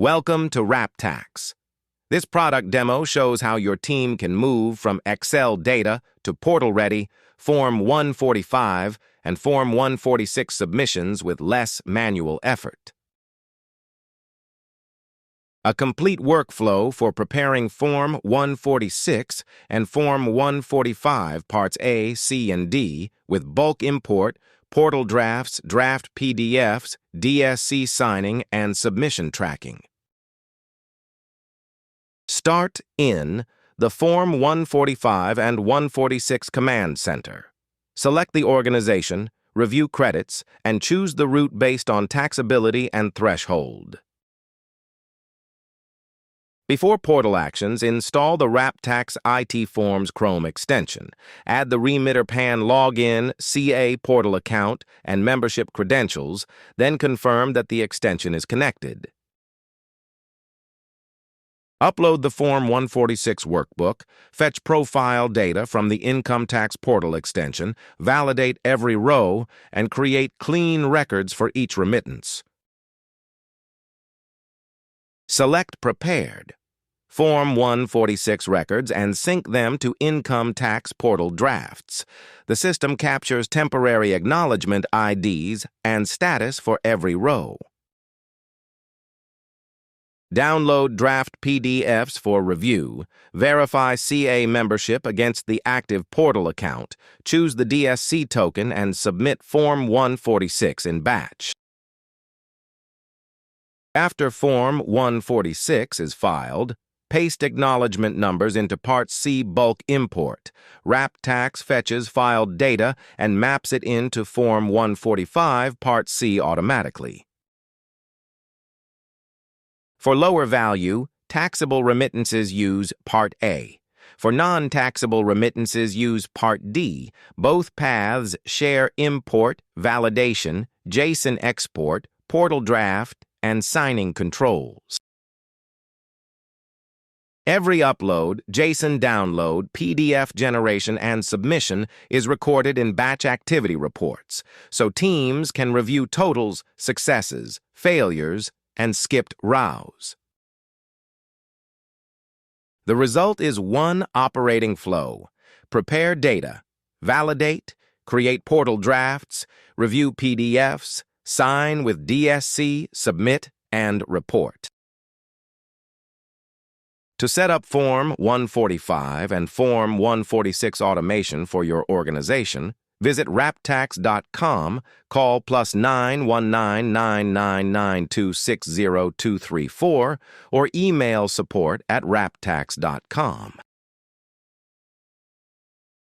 Welcome to WrapTax. This product demo shows how your team can move from Excel data to portal-ready, Form 145 and Form 146 submissions with less manual effort. A complete workflow for preparing Form 146 and Form 145 Parts A, C, and D with bulk import, portal drafts, draft PDFs, DSC signing, and submission tracking. Start in the Form 145 and 146 Command Center. Select the organization, review credits, and choose the route based on taxability and threshold. Before portal actions, install the WrapTax IT Forms Chrome extension. Add the Remitter PAN login, CA portal account, and membership credentials, then confirm that the extension is connected. Upload the Form 146 workbook, fetch profile data from the Income Tax Portal extension, validate every row, and create clean records for each remittance. Select Prepared Form 146 records and sync them to Income Tax Portal drafts. The system captures temporary acknowledgement IDs and status for every row. Download draft PDFs for review. Verify CA membership against the active portal account. Choose the DSC token and submit Form 146 in batch. After Form 146 is filed, paste acknowledgement numbers into Part C bulk import. WrapTax fetches filed data and maps it into Form 145 Part C automatically. For lower value, taxable remittances use Part A. For non-taxable remittances use Part D. Both paths share import, validation, JSON export, portal draft, and signing controls. Every upload, JSON download, PDF generation, and submission is recorded in batch activity reports, so teams can review totals, successes, failures, and skipped rows. The result is one operating flow. Prepare data, validate, create portal drafts, review PDFs, sign with DSC, submit, and report. To set up Form 145 and Form 146 automation for your organization, visit WrapTax.com, call +9 19999260234, or email support@WrapTax.com.